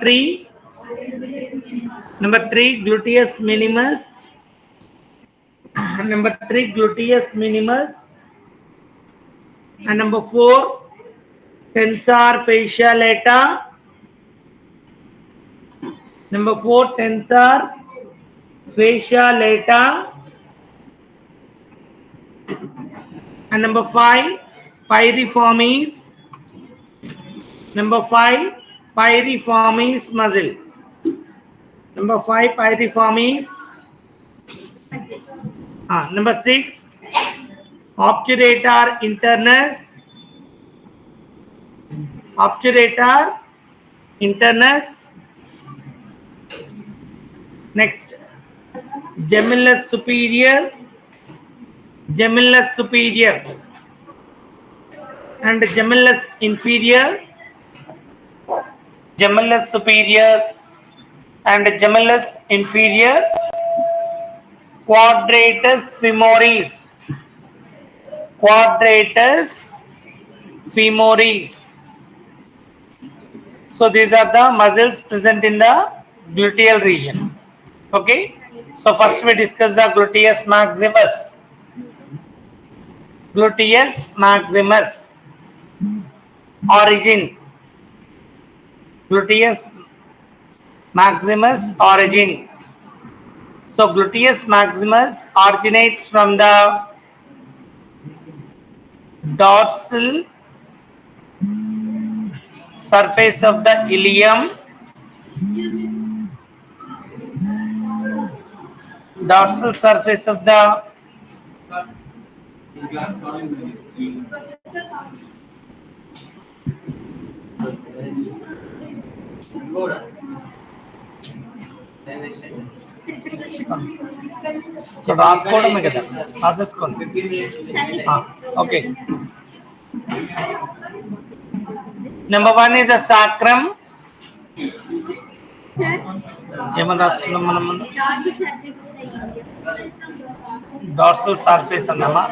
3. Number 3, gluteus minimus. Number 3, gluteus minimus. And number 4, tensor fascia lata. Number 4, tensor fascia lata. And number 5, piriformis. Number 5, piriformis muscle. Number 5, piriformis. Number 6, obturator internus. Obturator internus. Next, gemellus superior. Gemellus superior and gemellus inferior. Gemellus superior and gemellus inferior. Quadratus femoris. Quadratus femoris. So these are the muscles present in the gluteal region. Okay. So first we discuss the gluteus maximus. Gluteus maximus. Origin. Gluteus maximus origin. So gluteus maximus originates from the dorsal surface of the ilium. Dorsal surface of the రాసుకోవడమే కదా రాసేసుకోండి. Okay, number 1 is a sacrum. ఏమని రాసుకున్నాం మనం? Dorsal surface అన్నామా?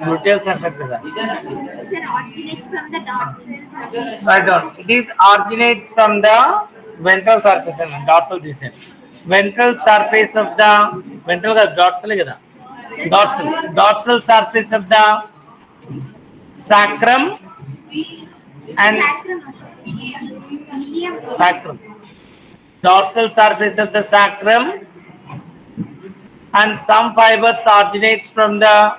gluteal surface kada. Right on. It is originates from the ventral surface and dorsal this end. Ventral surface of the ventral kada, dorsal kada. Dorsal surface of the sacrum and sacrum. Dorsal surface of the sacrum and some fibers originates from the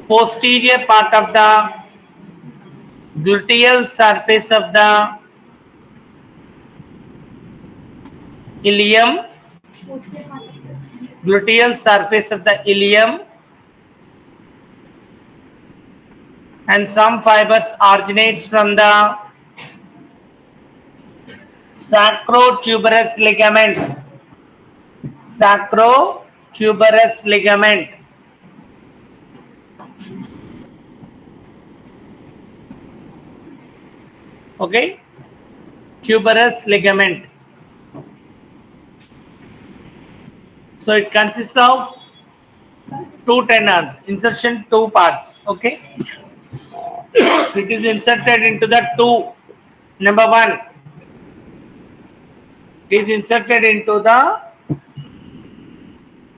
posterior part of the gluteal surface of the ilium. Gluteal surface of the ilium and some fibers originates from the sacrotuberous ligament. Sacrotuberous ligament. Okay, tuberous ligament. So it consists of 2 tendons. Insertion 2 parts. Okay, it is inserted into the 2. Number 1. It is inserted into the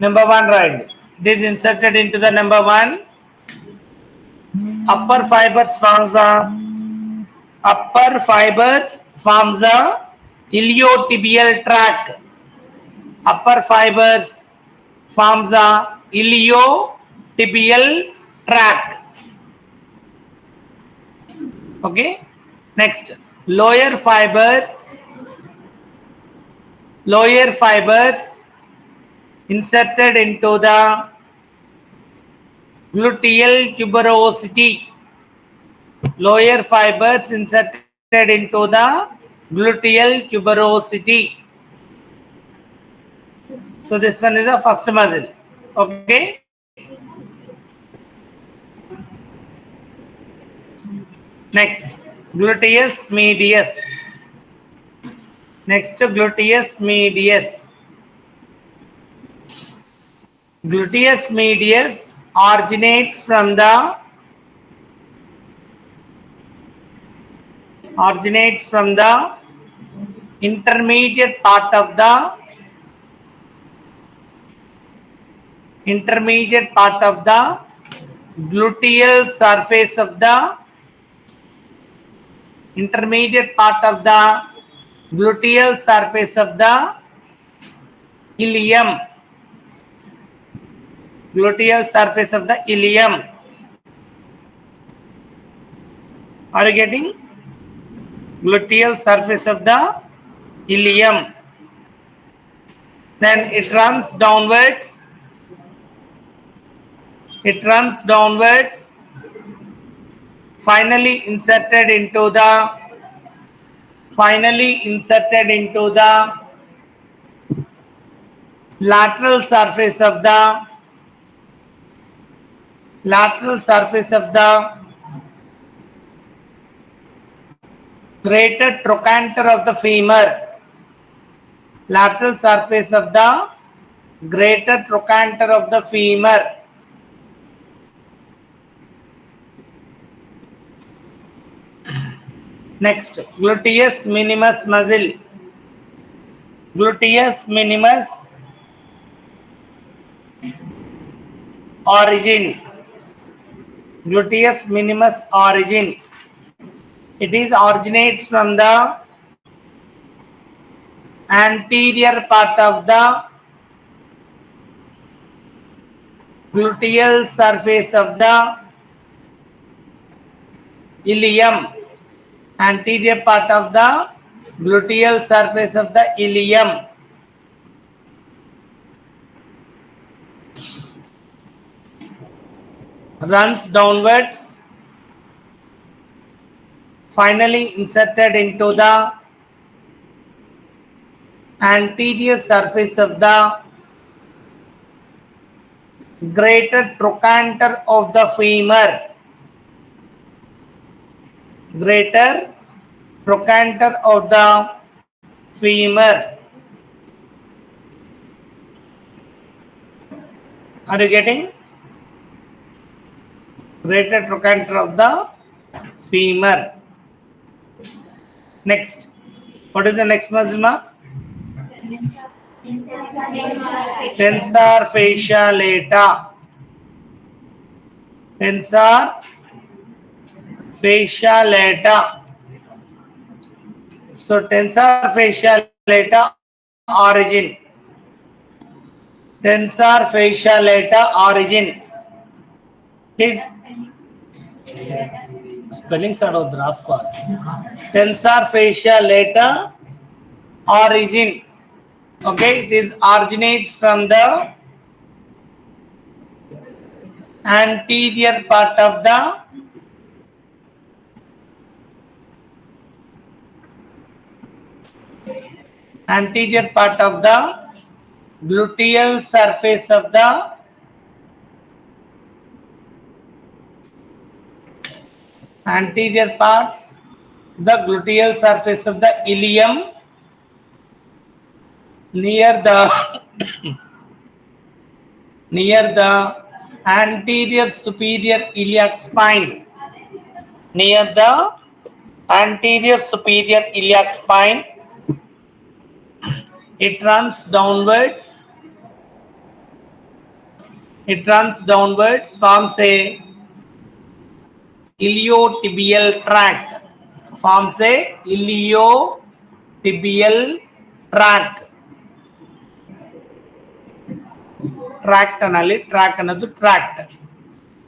number 1, right? It is inserted into the number 1. Upper fibers forms a iliotibial tract. Upper fibers forms a iliotibial tract. Okay. Next, lower fibers inserted into the gluteal tuberosity. Lower fibers inserted into the gluteal tuberosity. So this one is a first muscle. Okay. Next, gluteus medius. Next, gluteus medius. Gluteus medius originates from the intermediate part of the gluteal surface of the ilium. Are you getting? Gluteal surface of the ilium. Then it runs downwards. Finally inserted into the lateral surface of the greater trochanter of the femur. Lateral surface of the greater trochanter of the femur. Next, gluteus minimus muscle. Gluteus minimus origin. It is originates from the anterior part of the gluteal surface of the ilium. Anterior part of the gluteal surface of the ilium. Runs downwards, finally inserted into the anterior surface of the greater trochanter of the femur. Greater trochanter of the femur. Are you getting? Greater trochanter of the femur. Next. What is the next muscle, ma? Tensor fascia lata. So tensor fascia lata origin. Is spellings are of Draskar. Tensor fascia lata origin. Okay, this originates from the anterior part of the gluteal surface of the gluteal surface of the ilium near the anterior superior iliac spine. Near the anterior superior iliac spine, it runs downwards. Forms a iliotibial tract. Tract anali, tract another tract.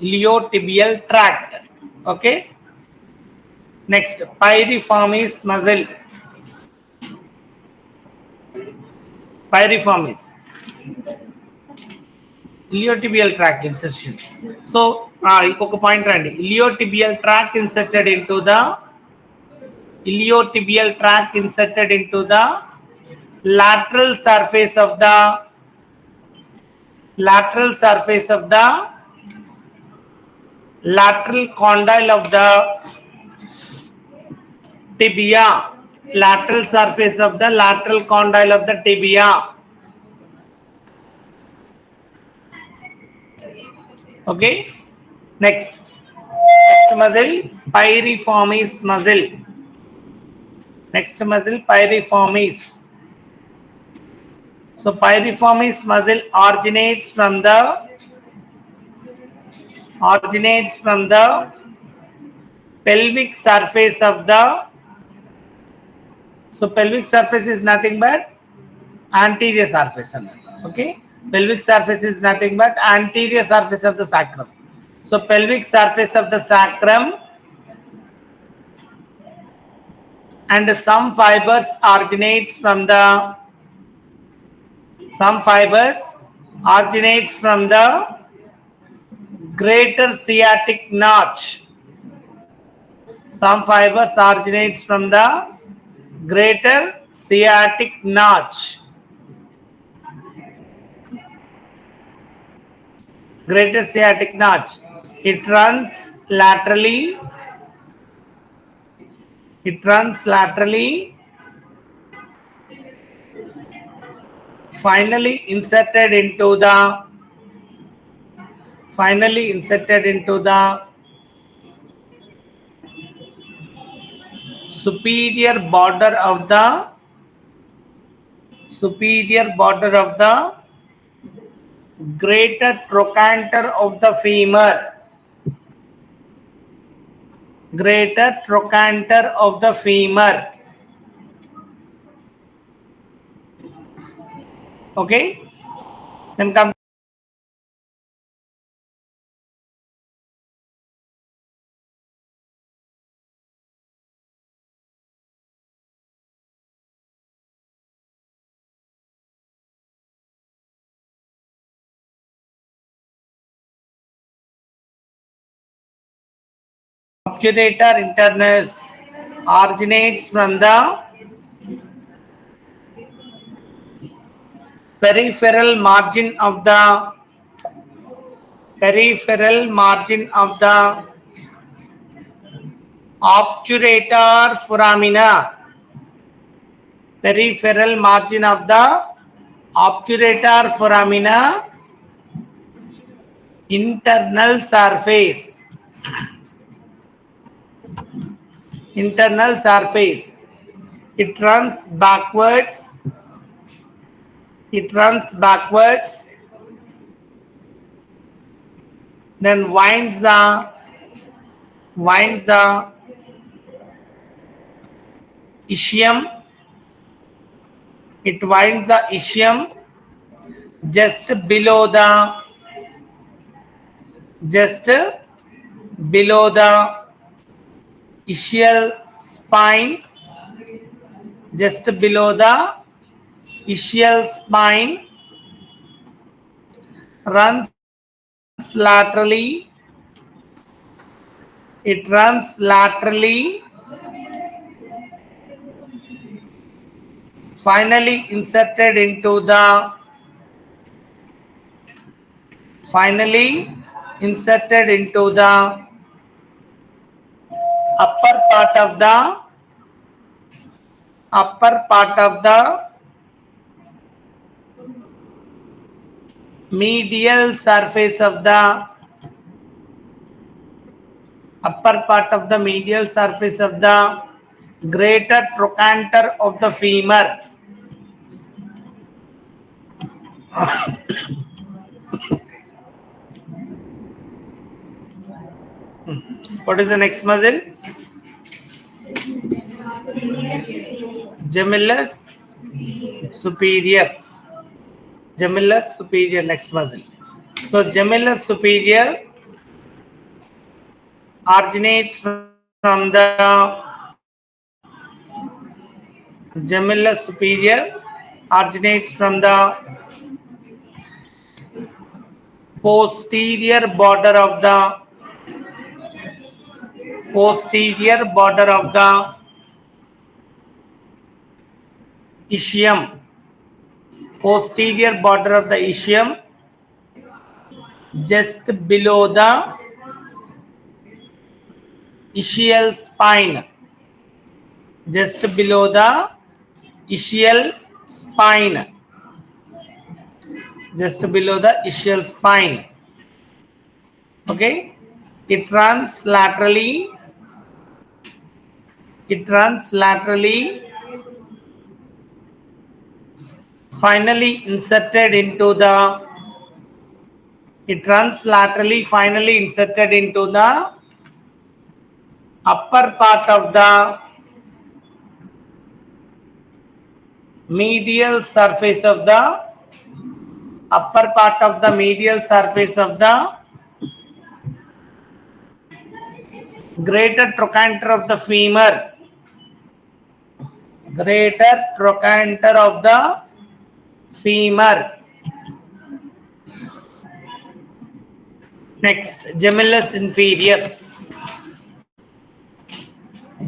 Iliotibial tract. Okay. Next, piriformis muscle. Iliotibial tract insertion. So, inkoka point randi. Iliotibial tract inserted into the lateral surface of the lateral condyle of the tibia. Lateral surface of the lateral condyle of the tibia. Okay. Next muscle, piriformis muscle. Next muscle, piriformis. So piriformis muscle originates from the pelvic surface of the. So pelvic surface is nothing but anterior surface. Okay, pelvic surface is nothing but anterior surface of the sacrum. So pelvic surface of the sacrum, and some fibers originates from the greater sciatic notch. Some fibers originates from the greater sciatic notch. Greater sciatic notch. It runs laterally. It runs laterally. Finally inserted into the superior border of the greater trochanter of the femur. Greater trochanter of the femur. Okay. Then come obturator internus originates from the peripheral margin of the obturator foramina. Peripheral margin of the obturator foramina, internal surface. Internal surface. It runs backwards. Then winds the ischium. It winds the ischium just below the ischial spine. Just below the ischial spine, runs laterally. It runs laterally. Finally inserted into the upper part of the medial surface of the greater trochanter of the femur. What is the next muscle? Gemellus superior. Next muscle. So gemellus superior originates from the posterior border of the ischium. Posterior border of the ischium, just below the ischial spine. Just below the ischial spine. Okay, it runs laterally. It runs laterally. Finally inserted into the. It runs laterally. Finally inserted into the upper part of the medial surface of the upper part of the medial surface of the greater trochanter of the femur. Greater trochanter of the femur. Next, gemellus inferior.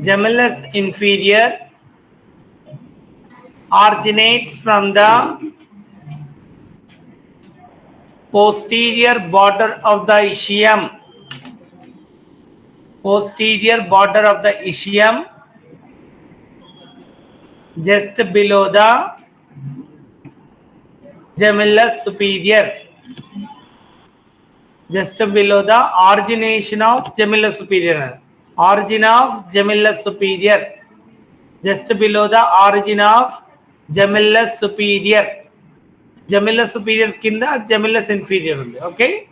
Gemellus inferior originates from the posterior border of the ischium. Posterior border of the ischium, just below the gemellus superior. Just below the origination of gemellus superior. Origin of gemellus superior. Just below the origin of gemellus superior. Gemellus superior kinda gemellus inferior undi. Okay.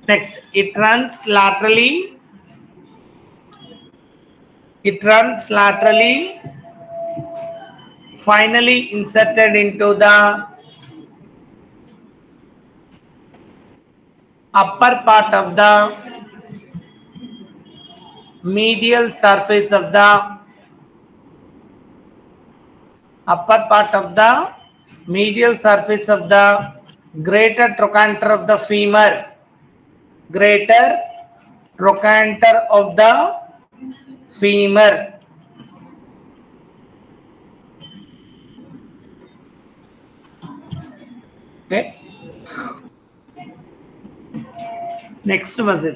Next, it runs laterally. It runs laterally. Finally inserted into the upper part of the medial surface of the upper part of the medial surface of the greater trochanter of the femur. Greater trochanter of the femur. Okay. Next muscle,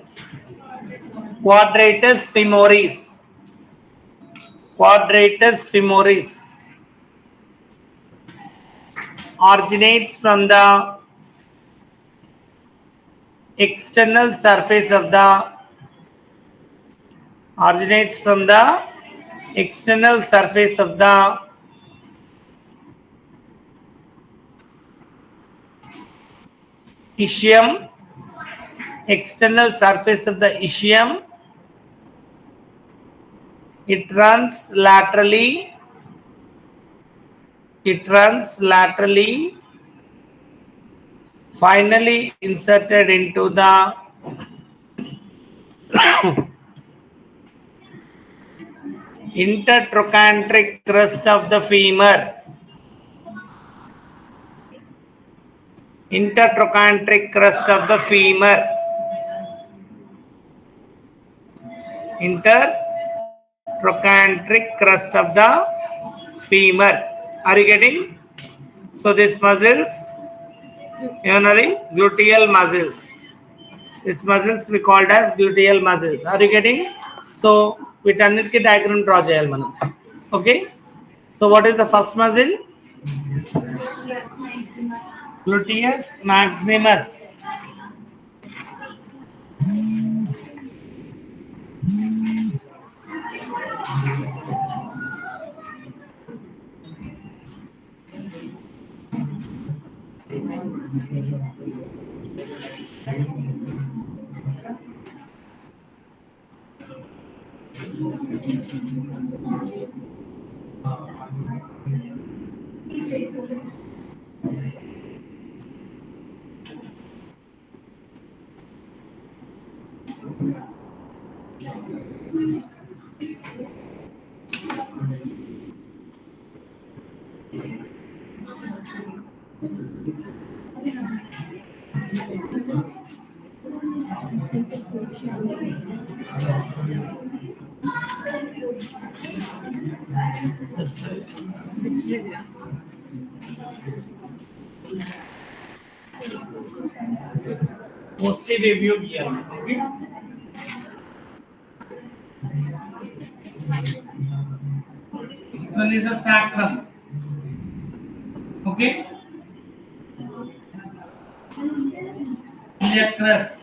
quadratus femoris. Quadratus femoris originates from the external surface of the external surface of the ischium. External surface of the ischium. It runs laterally. It runs laterally. Finally inserted into the intertrochanteric crest of the femur. Intertrochanteric crest of the femur. Intertrochanteric crest of the femur. Are you getting? So these muscles, gluteal muscles. These muscles we called as gluteal muscles. Are you getting? So వీటన్నిటికీ diagram draw చేయాలి మనం. Okay. So what is the first muscle? Gluteus maximus. Posterior view here. Okay. This one is a sacrum. Okay. Iliac crest.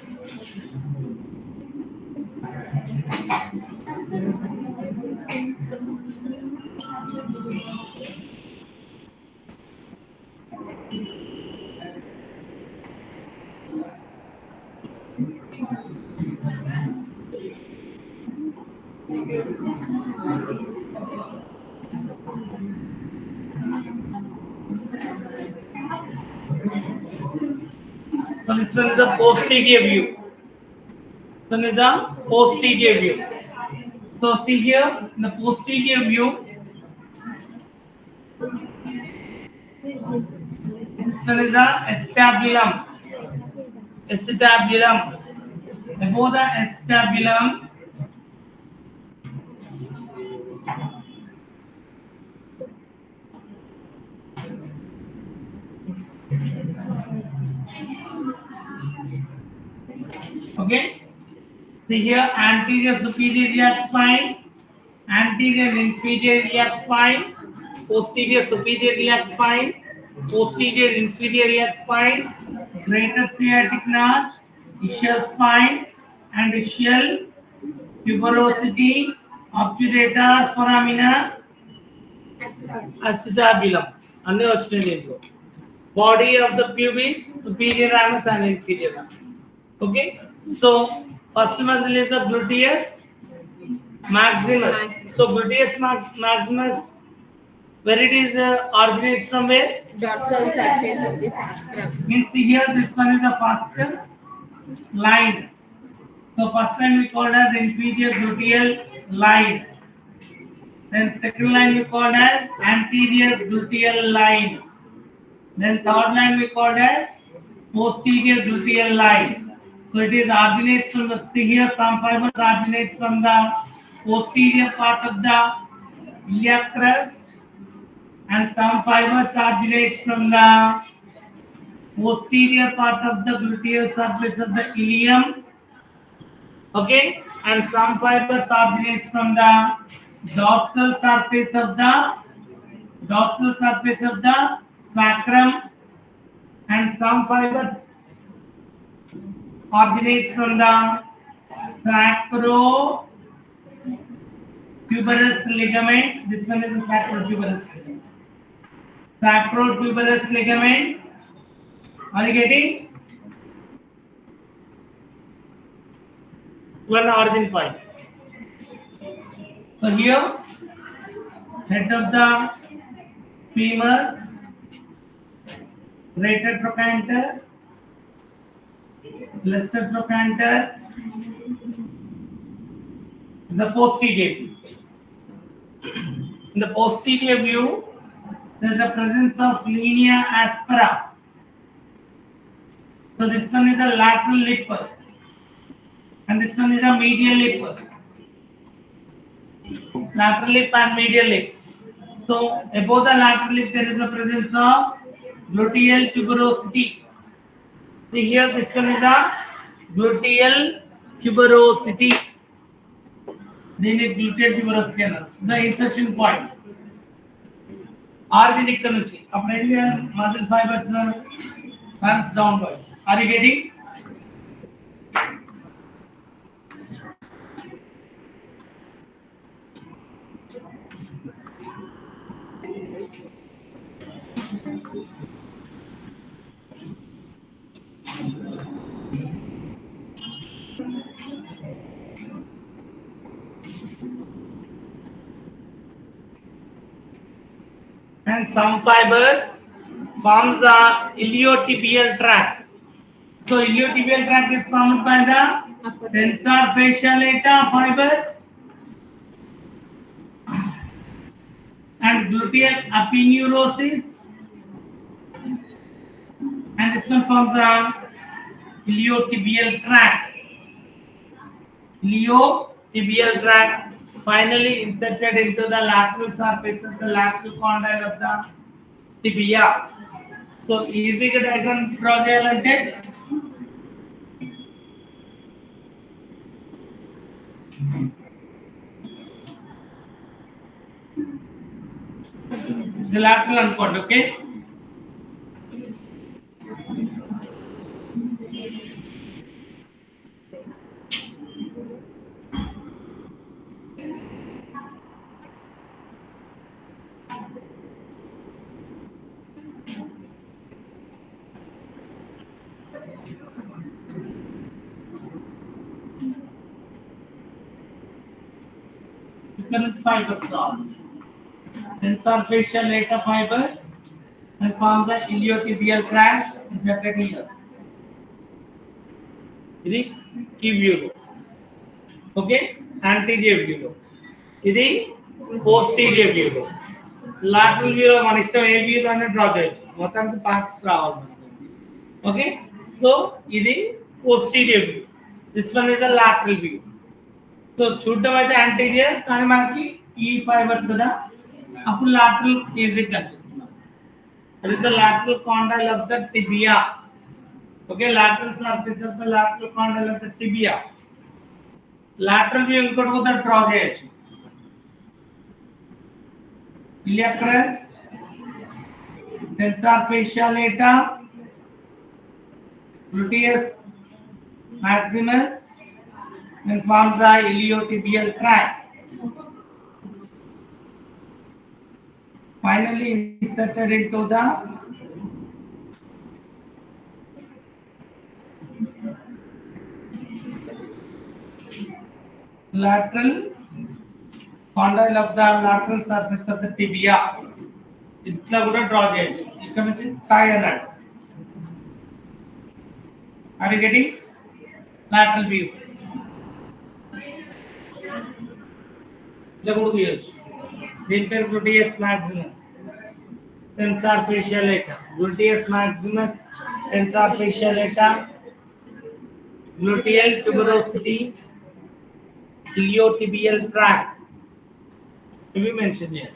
So this one is a posterior view. This one is a posterior view. So see here, in the posterior view, this one is a acetabulum. Acetabulum. Above the acetabulum, okay. See here, anterior superior iliac spine, anterior inferior iliac spine, posterior superior iliac spine, posterior inferior iliac spine, greater sciatic nerve, ischial spine, and ischial tuberosity, obturator foramina, acetabulum. అన్నీ వచ్చినాయి దీంట్లో. Body of the pubis, superior ramus and inferior ramus. Okay, so first muscle is the gluteus maximus. So gluteus maximus, where it is originates from where? Dorsal surface of the sacrum. Means see here, this one is the first line. So first line we called as inferior gluteal line. Then second line we called as anterior gluteal line. Then third line we called as posterior gluteal line. So it is originates from the, see here, some fibers originates from the posterior part of the iliac crest, and some fibers originates from the posterior part of the gluteal surface of the ilium. Okay, and some fibers originates from the dorsal surface of the sacrum, and some fibers originates from the sacrotuberous ligament. This one is a sacrotuberous ligament. Sacrotuberous ligament. Are you getting? One origin point. So here, head of the femur, greater trochanter, lesser trochanter, the posterior view. In the posterior view, there is the presence of linea aspera. So this one is a lateral lip, and this one is a medial lip. Lateral lip and medial lip. So above the lateral lip there is the presence of gluteal tuberosity. See here, this one is a gluteal tuberosity. Then it gluteal tuberosity another. The insertion point. Origin ikkada nunchi. Appudu em cheyali? Muscle fibers runs downwards. Are you getting? And some fibers forms the iliotibial tract. So iliotibial tract is formed by the tensor fascial lata fibers and gluteal aponeurosis, and this one forms the iliotibial tract. Iliotibial tract finally inserted into the lateral surface of the lateral condyle of the tibia. So easy ga diagram draw cheyalante the lateral uncoat, okay. ఇక్కడ నుంచి fibres రావాలి. Tensor fascial later fibers and forms an iliotibial crash inserted here. ఇది ఈ వ్యూలో, okay, anterior వ్యూలో, ఇది posterior వ్యూలో. Lateral వ్యూలో మన ఇష్టం ఏ వ్యూలో అయినా డ్రా చేయొచ్చు, మొత్తానికి పార్ట్స్ రావాలి మనకి. ఓకే, సో ఇది posterior view, this one is a lateral view. So చూడడం అయితే యాంటీరియర్, కానీ మనకి ఈ ఫైబర్స్ కదా, అప్పుడు లాటరల్ ఈజీ కనిపిస్తుంది. That is the lateral condyle of the tibia. Okay, lateral surface of the lateral condyle of the tibia. Lateral view ఇంకోటి కూడా డ్రా చేయొచ్చు. Iliac crest, tensor fascia lata, gluteus maximus, and forms the iliotibial tract. Finally inserted into the lateral condyle of the lateral surface of the tibia. ఇట్లా కూడా draw చేయొచ్చు. ఇక్కడ నుంచి thigh అన్నాడు. Are you getting? Lateral view. ఇట్లా కూడా తీయొచ్చు. దీని పేరు gluteus maximus, tensor fascial lata. Gluteus maximus, tensor fascial lata, gluteal tuberosity, iliotibial tract. We mentioned here.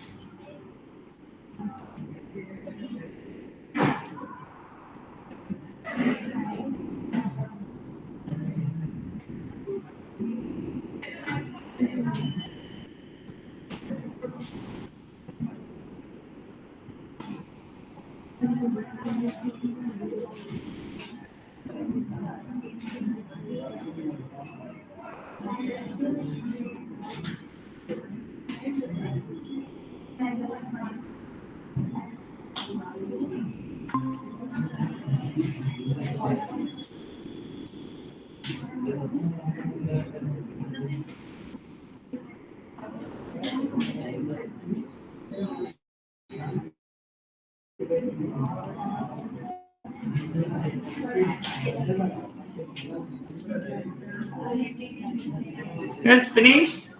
Yes, finished.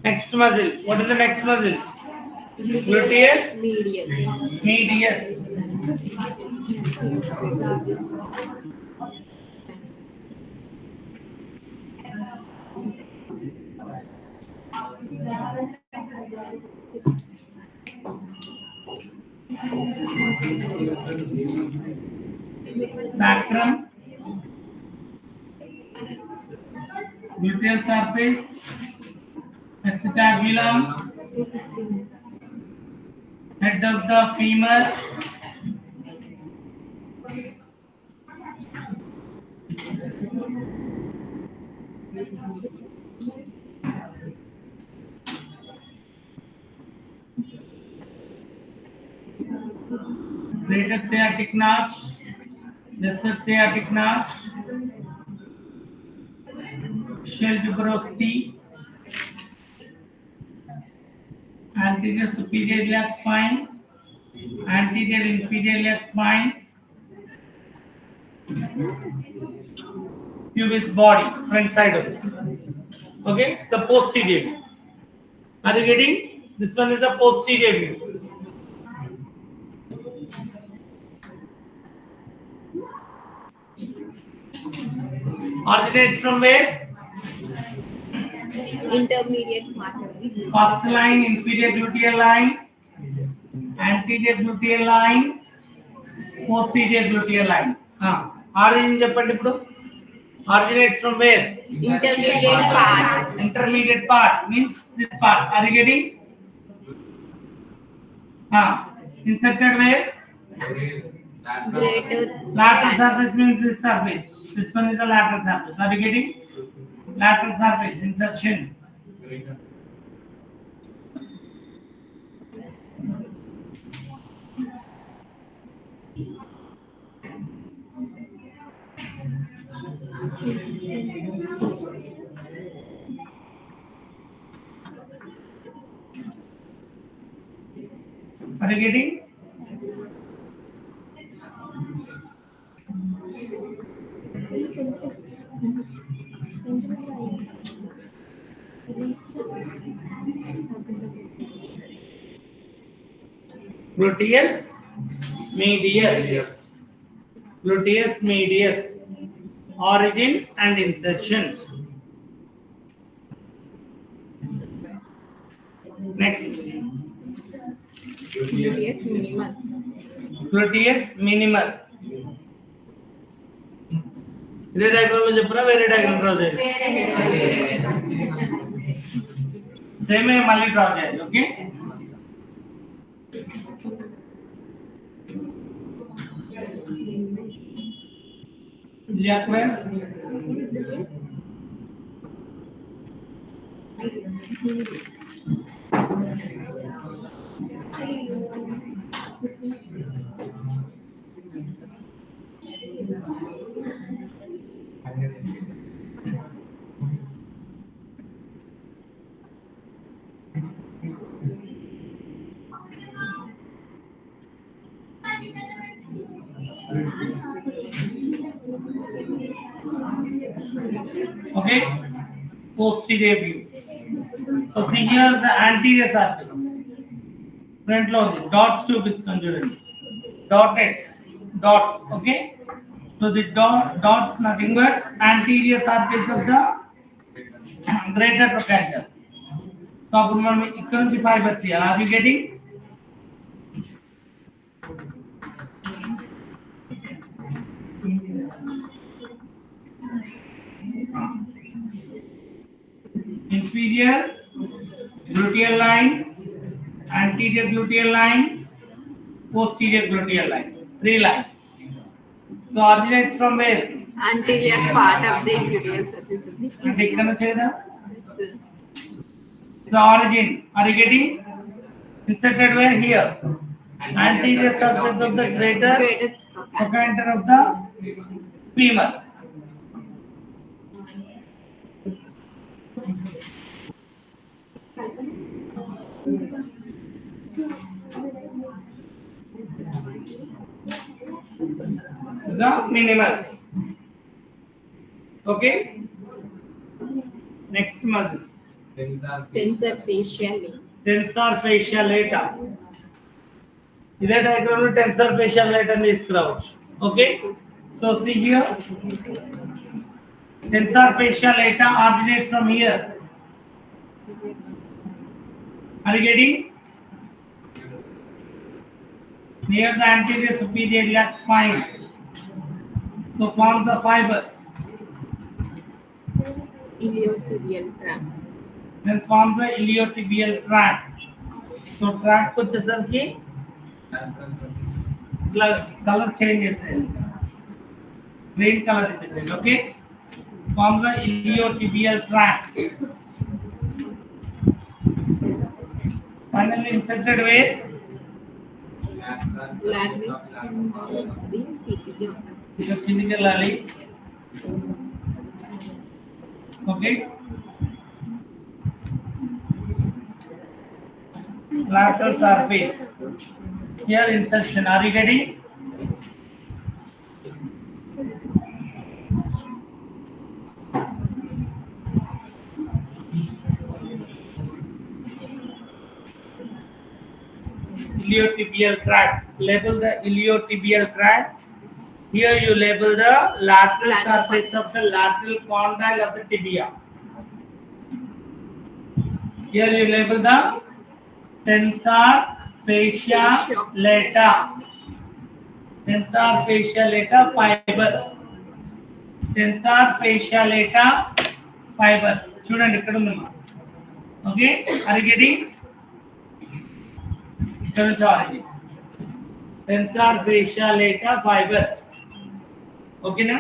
Next muscle. What is the next muscle? Gluteus medius. Sacrum, gluteal surface, acetabulum, head of the femur, greater sciatic notch, lesser sciatic notch, shell tuberosity, anterior superior iliac spine, anterior inferior iliac spine, pubis body, front side of it. Okay, the posterior view. Are you getting? This one is a posterior view. Originates from where? Intermediate part. First line, inferior gluteal line, anterior gluteal line, posterior gluteal line. Origin చెప్పండి ఇప్పుడు. Originates from where? Intermediate part. Intermediate part means this part. Are you getting? Inserted where? Greater Lateral surface means this surface. This one is the lateral surface. Are you getting? Lateral surface insertion. Are you getting? Gluteus medius. Gluteus medius. Origin and insertion. Next. Gluteus minimus. Gluteus minimus. ఇదే diagram లో చెప్పరా వేరే diagram draw చేయాలి సేమే మళ్ళీ draw చేయాలి okay లియాక్వెన్స్ okay posterior view so see here the anterior surface front లో ఉంది డాట్స్ చూపిస్తాను చూడండి dotted dots okay so the dots nothing but anterior surface of the greater trochanter so అప్పుడు మనం ఇక్కడ నుంచి ఫైబర్స్ తీయాలి are you getting inferior gluteal line anterior gluteal line posterior gluteal line 3 lines so originates from where Anterior part of the gluteal surface of the అంటే ఇక్కడ నుంచి కదా Yes. the origin are you getting inserted where here anterior surface of the greater Greater trochanter of the femur the minimus okay next muscle tensor fasciae. tensor fasciae lata ఇదే diagram లో tensor facial light అని తీసుకురావచ్చు okay so see here tensor fasciae lata originates from here are you getting near the anterior superior iliac spine so forms the fibers Iliotibial trap. then forms the iliotibial tract so tract వచ్చేసరికి ఇట్లా colour change చేసేది green colour ఇచ్చేసేది okay forms the iliotibial tract finally inserted where Lateral the tibia. ఇక కిందికి వెళ్ళాలి okay lateral surface here insertion are you getting iliotibial tract label the iliotibial tract here you label the lateral surface of the lateral condyle of the tibia here you label the tensor fascia lata tensor fascia lata fibers tensor fascia lata fibers చూడండి ఇక్కడ ఉందమ్మా okay are you getting ఇక్కడ నుంచి origin tensor fascia lata fibers ఓకేనా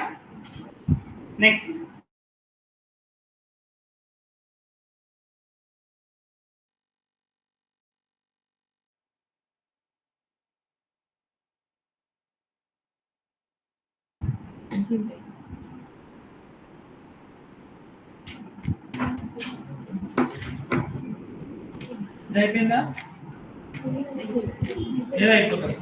next ఇది అయిపోయిందా ఏదో అయిపోతుంది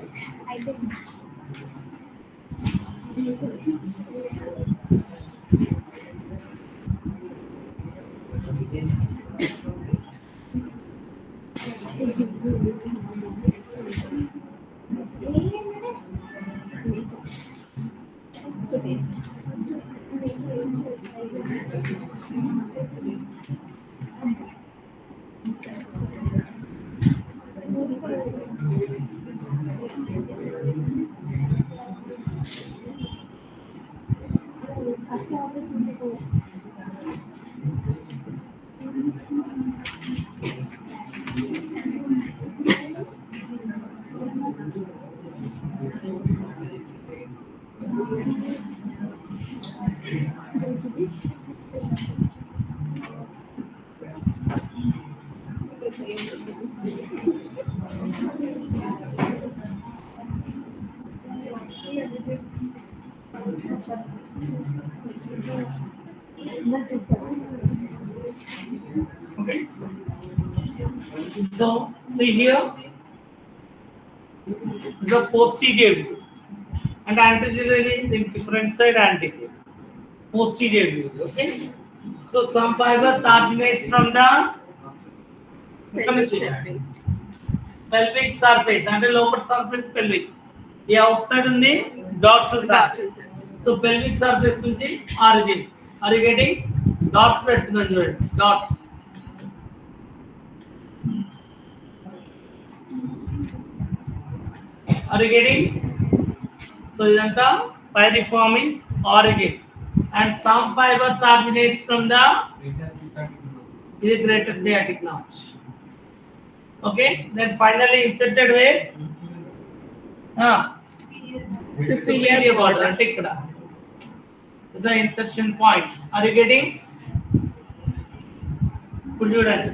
okay so see here the posterior view and anterior is in different side anterior posterior view okay so some fibers originates from the pelvic surface. pelvic surface and the lower surface pelvic the outside ఉంది dorsal surface so pelvic surface నుంచి origin are you getting dots పెడుతున్నాను చూడండి dots are you getting so ఇదంతా piriformis origin and some fibers originates from the is the greatest sciatic notch okay then finally inserted where superior border అంటే ఇక్కడ is the insertion point are you getting ఇప్పుడు చూడండి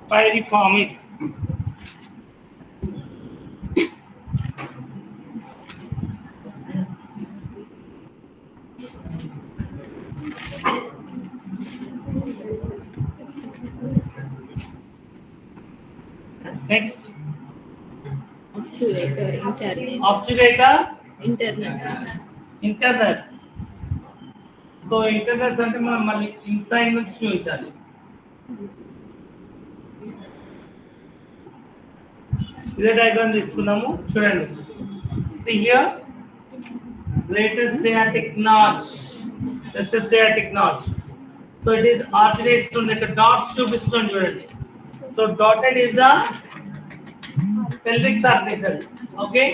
piriformis next Obturator internus. obturator Internus. internus so internus అంటే మనం మళ్ళీ inside నుంచి చూపించాలి ఇదే డయాగ్రామ్ తీసుకుందాము చూడండి see here greatest sciatic notch this is sciatic notch so it is originates from the dots చూపిస్తున్నాను చూడండి so dotted is the pelvic surface okay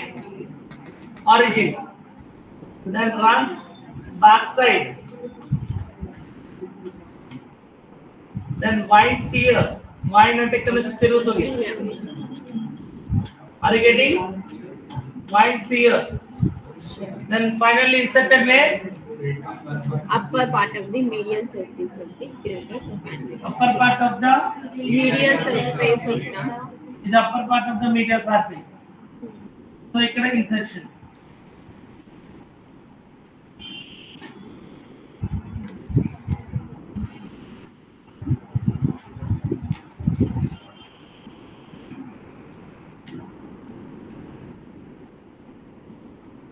origin then runs back side then winds here wind అంటే ఇక్కడ నుంచి తిరుగుతుంది are you getting winds here then finally inserted where Upper part of the medial surface of the greater appendix. upper part of the Medial surface of the is the upper part of the medial surface so ikkada insertion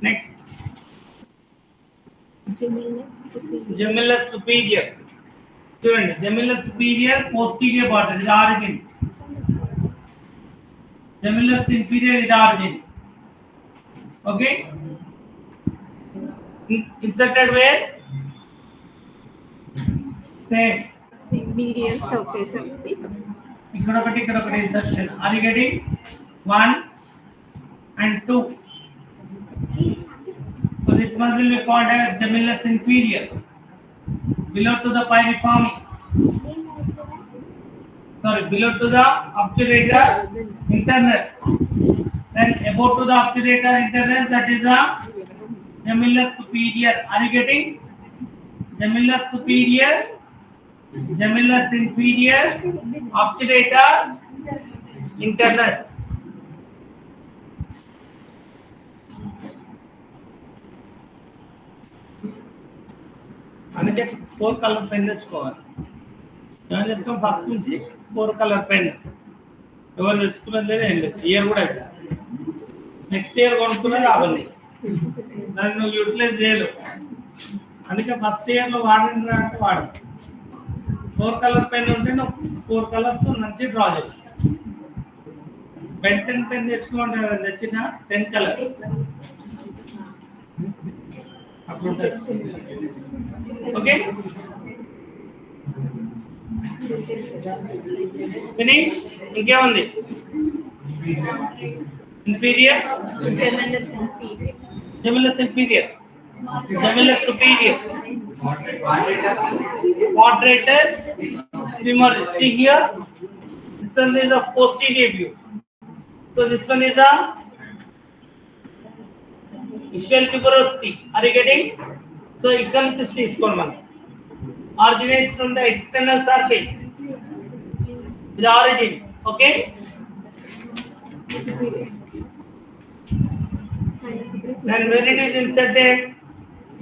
next gemellus superior చూడండి gemellus superior posterior border is origin gemellus inferior is origin okay inserted where same medial surface of the ఇక్కడ ఒకటి insertion are you getting 1 and 2 so this muscle we called as gemellus inferior below to the piriformis sorry below to the obturator internus Then above to the obturator internus, that is the gemellus superior. Are you getting? Gemellus superior, gemellus inferior, obturator internus. అందుకే 4 colour pen తెచ్చుకోవాలి. ఏమని చెప్తాం first నుంచి 4 colour pen. ఎవరు తెచ్చుకున్నది లేదు ఏం లేదు. ఇయర్ కూడా అయిపోయింది. నెక్స్ట్ ఇయర్ కొనుక్కున్నది అవన్నీ దాన్ని నువ్వు యూటిలైజ్ చేయలేవు. అందుకే ఫస్ట్ ఇయర్లో వాడిన అంటే వాడు 4 కలర్ పెన్ ఉంటే నువ్వు 4 కలర్స్తో మంచి డ్రా చేసి బెంటెన్ పెన్ తెచ్చుకుంటే తెచ్చిన 10 కలర్స్ అప్పుడు ఓకే ఫినిష్. ఇంకేముంది? Inferior, gemellus inferior, gemellus superior, quadratus femoris. See here, this one is a posterior view, so this one is a ischial tuberosity. Are you getting? So ikkada nunchi తీసుకోండి మనం. Originates from the external surface, the origin. Okay, then when it is inserted,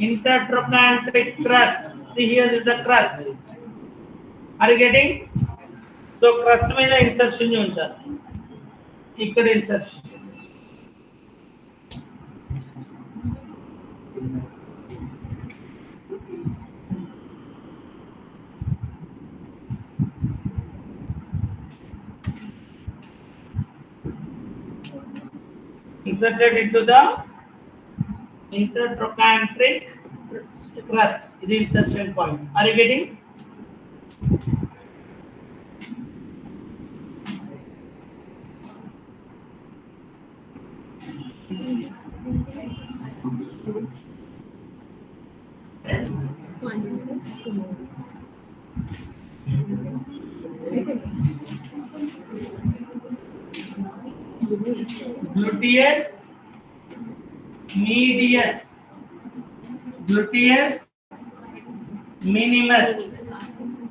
intertrochanteric crust. See here, this is a crust. Are you getting? So crust మీద insertion ఉంచాలి. ఇక్కడ insertion. Inserted into the intertrochanteric crust. This is insertion point. Are you getting? Gluteus medius, gluteus minimus,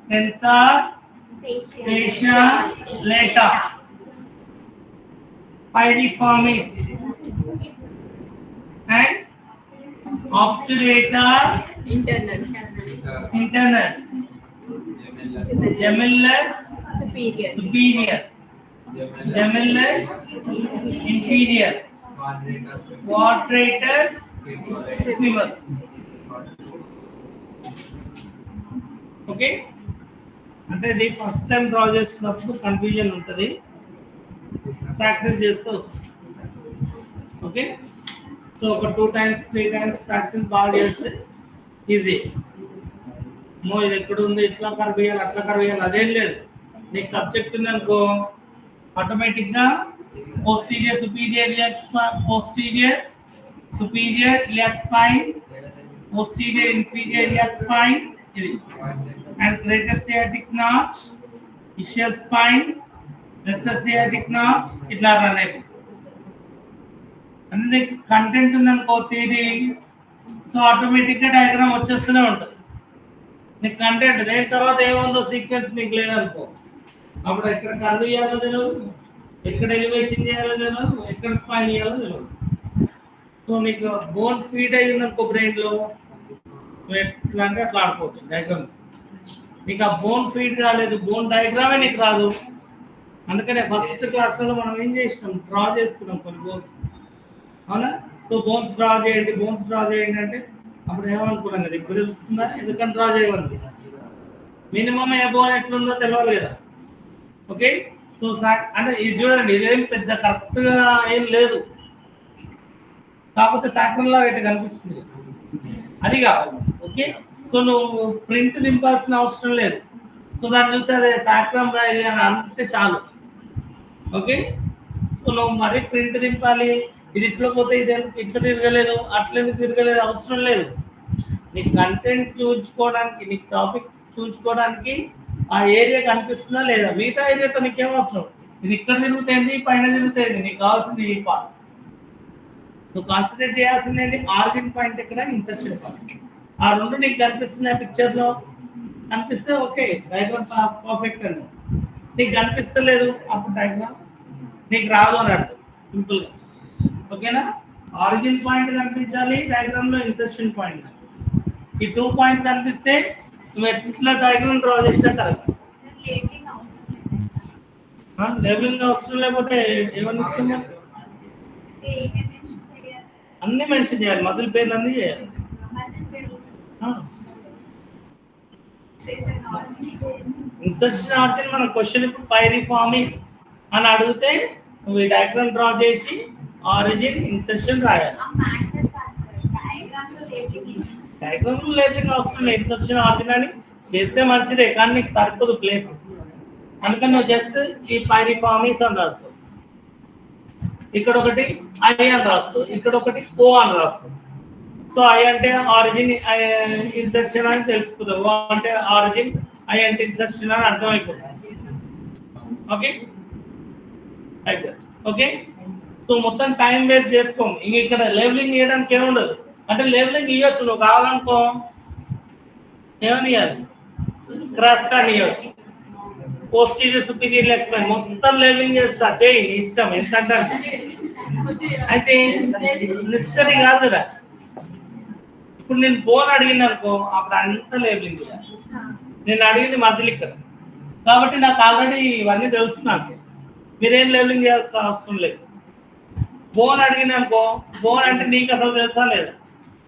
tensor fascia lata, piriformis, and obturator internus, gemellus superior, gemellus inferior, quadratus femoris. Okay, అంటే ఇది first time draw చేస్తున్నప్పుడు confusion ఉంటుంది, practice చేస్తూ వస్తుంది. Okay, so ఒక 2 times 3 times practice బాగా చేస్తే easy. మో ఇది ఎక్కడ ఉంది, ఇట్లా కర్వ్ చేయాలి అట్లా కర్వ్ చేయాలి అదేం లేదు. నీకు సబ్జెక్ట్ ఉందనుకో ఆటోమేటిక్గా posterior superior iliac spine, posterior superior iliac spine, posterior inferior iliac spine, and greater sciatic notch, ischial spine, lesser sciatic notch, itla run అయిపోయి అంటే కంటెంట్ ఉందనుకో థియరీ, సో ఆటోమేటిక్గా డయాగ్రామ్ వచ్చేస్తూనే ఉంటుంది. నీకు కంటెంట్ దేని తర్వాత ఏముందో సీక్వెన్స్ నీకు లేదనుకో, అప్పుడు ఎక్కడ కర్వ్ చేయాలో తెలియదు, ఎక్కడ ఎలివేషన్ చేయాలో తెలియదు, ఎక్కడ స్పైన్ చేయాలో తెలియదు. సో నీకు బోన్ ఫీడ్ అయ్యిందనుకో బ్రెయిన్లో, నువ్వు ఎట్లా అంటే అట్లా ఆడుకోవచ్చు డయాగ్రామ్. నీకు ఆ బోన్ ఫీడ్ కాలేదు, బోన్ డయాగ్రామే నీకు రాదు. అందుకనే ఫస్ట్ క్లాస్లో మనం ఏం చేసినాం, డ్రా చేసుకున్నాం కొన్ని బోన్స్, అవునా? సో బోన్స్ డ్రా చేయండి, బోన్స్ డ్రా చేయండి అంటే అప్పుడు ఏమనుకున్నాం కదా, ఇప్పుడు తెలుస్తుందా ఎందుకని డ్రా చేయమని. మినిమం ఏ బోన్ ఎట్లుందో తెలియాలి కదా. ఓకే, సో అంటే ఇది చూడండి, ఇదేం పెద్ద కరెక్ట్గా ఏం లేదు, కాకపోతే సాక్రంలా అయితే కనిపిస్తుంది, అది కావాలి. ఓకే, సో నువ్వు ప్రింట్ దింపాల్సిన అవసరం లేదు. సో దాన్ని చూస్తే అదే సాక్రం ఇది అని అంటే చాలు. ఓకే, సో నువ్వు మరీ ప్రింట్ దింపాలి, ఇది ఇట్లా పోతే ఇది ఎందుకు ఇట్లా తిరగలేదు అట్లా ఎందుకు తిరగలేదు అవసరం లేదు. నీకు కంటెంట్ చూపించుకోవడానికి, నీకు టాపిక్ చూపించుకోవడానికి ఆ ఏరియా కనిపిస్తుందా లేదా, మిగతా ఏరియాతో నీకేం అవసరం. ఇది ఇక్కడ తిరుగుతుంది, పైన తిరుగుతుంది, నీకు కావాల్సింది ఈ పార్ట్. నువ్వు కాన్సన్ట్రేట్ చేయాల్సింది ఏంటి? ఆరిజిన్ పాయింట్ ఎక్కడ, ఇన్సర్షన్ పాయింట్. ఆ రెండు నీకు కనిపిస్తున్నాయి పిక్చర్ లో. కనిపిస్తే ఓకే, డయాగ్రామ్ పర్ఫెక్ట్ అని. నీకు కనిపిస్తలేదు అప్పుడు డయాగ్రామ్ నీకు రాదు అని అర్థం, సింపుల్ గా. ఓకేనా? ఆరిజిన్ పాయింట్ కనిపించాలి, డయాగ్రామ్ లో ఇన్సర్షన్ పాయింట్ కనిపించాలి. ఈ 2 పాయింట్స్ కనిపిస్తే నువ్వు ఎట్లా డయాగ్రామ్ డ్రా చేసినా కరెక్ట్. లేబులింగ్ అవసరం లేకపోతే ఏమని ఇస్తున్నా? అన్ని మెన్షన్ చేయాలి, మజిల్ పేర్లు అన్ని చేయాలి. ఇన్సర్షన్ ఆర్జిన్ మన క్వశ్చన్ ఇప్పుడు పైరిఫార్మిస్ అని అడిగితే నువ్వు ఈ డయాగ్రామ్ డ్రా చేసి ఆరిజిన్ ఇన్సర్షన్ రాయాలి. డయాగ్రామ్ లో లేబులింగ్ అవసరం లేదు, ఇన్సర్షన్ ఆరిజిన్ అని చేస్తే మంచిదే, కానీ నీకు సరిపోదు ప్లేస్. అందుకని నువ్వు జస్ట్ ఈ పైరిఫార్మిస్ అని రాస్తావు. ఇక్కడ ఒకటి ఐ అని రాస్తావు, ఇక్కడ ఒకటి ఓ అని రాస్తావు. సో ఐ అంటే ఆరిజిన్ ఇన్సర్షన్ అని తెలుసుకుందాం, ఓ అంటే ఆరిజిన్, ఐ అంటే ఇన్సర్షన్ అని అర్థమైపోతుంది. ఓకే అయితే ఓకే. సో మొత్తం టైం వేస్ట్ చేసుకోము. ఇంక ఇక్కడ లేబులింగ్ చేయడానికి ఏముండదు. అంటే లేబులింగ్ ఇవ్వచ్చు, నువ్వు కావాలనుకో ఏమని ఇవ్వాలి, క్రస్ట్ అని ఇవ్వచ్చు, పోస్టీరియర్ సుపీరియర్ ఎక్స్ప్లెయిన్ మొత్తం లేబులింగ్ చేస్తా, చేయి ఇష్టం ఎంత అంటారు. అయితే నెసరీ కాదు కదా. ఇప్పుడు నేను బోన్ అడిగిన అనుకో అప్పుడు అంత లేబులింగ్ చేయాలి. నేను అడిగింది మజిల్ ఇక్కడ కాబట్టి నాకు ఆల్రెడీ ఇవన్నీ తెలుసు. నాకు మీరేం లేబులింగ్ చేయాల్సిన అవసరం లేదు. బోన్ అడిగిన అనుకో, బోన్ అంటే నీకు అసలు తెలుసా లేదా,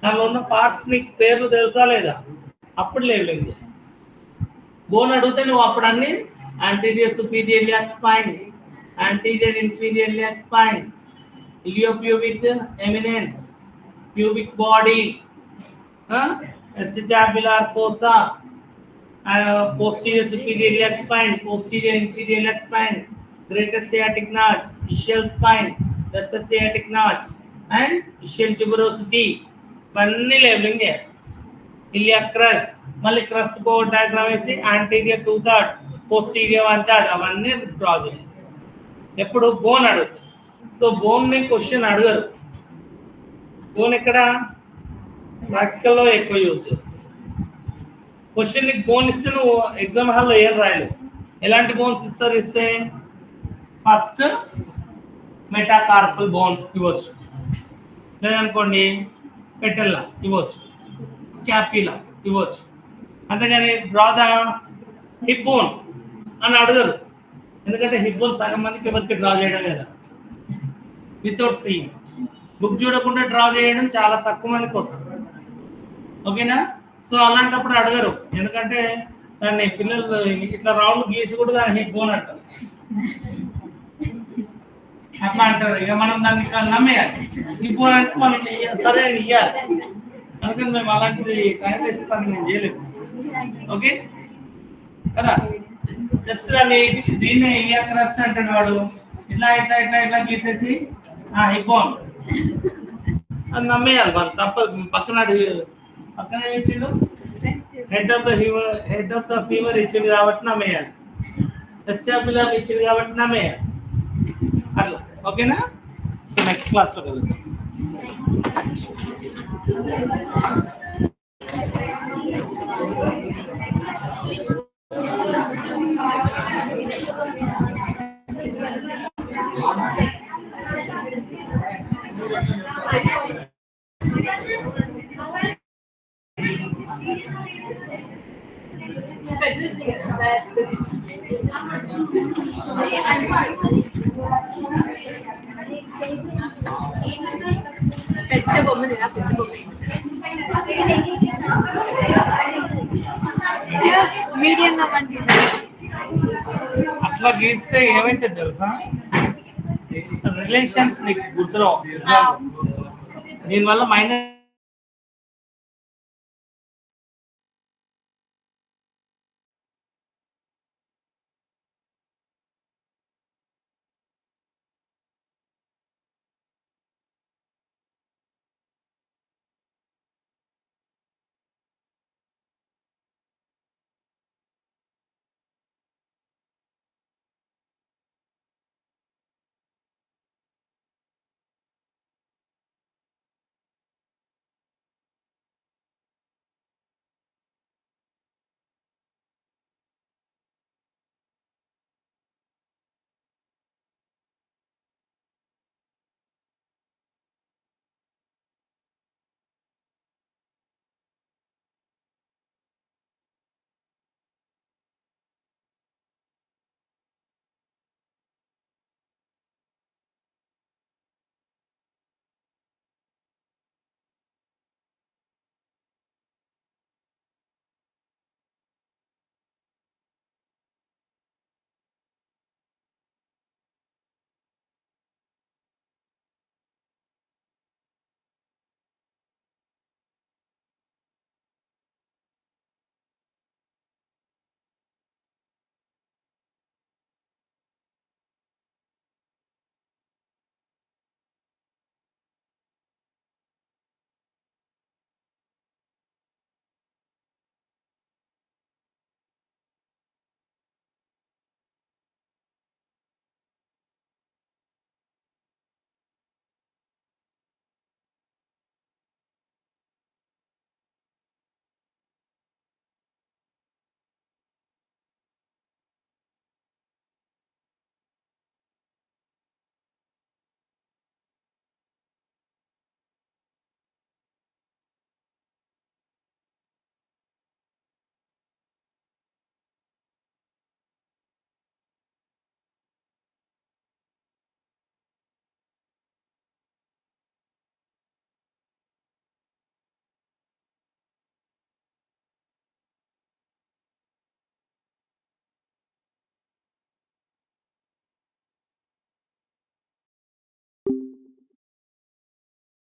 దానిలో ఉన్న పార్ట్స్ నీకు పేర్లు తెలుసా లేదా, అప్పుడు లేబులింగ్ చేయాలి. బోన్ అడిగితే నువ్వు అప్పుడు అన్ని anterior superior iliac spine, anterior inferior iliac spine, iliopubic eminence, pubic body, acetabular fossa, posterior superior iliac spine, posterior inferior iliac spine, greater sciatic notch, ischial spine, lesser sciatic notch, and ischial tuberosity. ఇవన్నీ labelling చేయాలి. Iliac crust, మళ్ళీ crust కో diagram వేసి anterior 2/3, posterior 1/3 అవన్నీ draw చేయాలి. ఎప్పుడు bone అడుగుతారు. So bone ని question అడగరు. బోన్ ఎక్కడ ప్రాక్టికల్లో ఎక్కువ యూజ్ చేస్తారు. క్వశ్చన్ నీకు బోన్ ఇస్తే నువ్వు ఎగ్జామ్ హాల్లో ఏం రాయలేవు. ఎలాంటి బోన్స్ ఇస్తారు? ఇస్తే ఫస్ట్ మెటాకార్పల్ బోన్ ఇవ్వచ్చు, లేదనుకోండి పెటల్లా ఇవ్వచ్చు, స్కాప్యులా ఇవ్వచ్చు. అంతేగాని డ్రా ద హిప్ బోన్ అని అడగరు. ఎందుకంటే హిప్ బోన్ సగం మందికి ఎవరికి డ్రా చేయడం లేదా, వితౌట్ సీయింగ్. బుక్ చూడకుండా డ్రా చేయడం చాలా తక్కువ మందికి వస్తుంది. ఓకేనా? సో అలాంటప్పుడు అడగరు, ఎందుకంటే దాన్ని పిల్లలు ఇట్లా రౌండ్ గీసి కూడా దాన్ని హిప్ బోన్ అంటారు. అట్లా అంటారు. ఇక మనం దాన్ని నమ్మేయాలి. హిప్ బోన్ అంటే మనం సరే ఇయ్యాలి. అందుకని మేము అలాంటిది టైం వేస్ట్ పని మేము చేయలేము. ఓకే కదా? జస్ట్ దాన్ని దీన్ని ఇలియాక్ క్రస్ట్ అంటాడు వాడు. ఇట్లా ఇట్లా ఇట్లా ఇట్లా గీసేసి హిప్ బోన్ అది నమ్మేయాలి. మనం తప్పదు. పక్కన ఇచ్చిండు హెడ్ ఆఫ్ ద ఫీవర్ ఇచ్చింది కాబట్టి నమ్మేయాలి. ఎస్టాబులర్ ఇచ్చింది కాబట్టి నమ్మేయాలి. అట్లా ఓకేనా? సో నెక్స్ట్ క్లాస్లో కలుద్దాం. పెద్ద బొమ్మ లేదా, పెద్ద బొమ్మ మీడియం అట్లా గీస్తే ఏమైతే తెలుసా, రిలేషన్స్ నీకు గుర్తురావు. దీనివల్ల మైనస్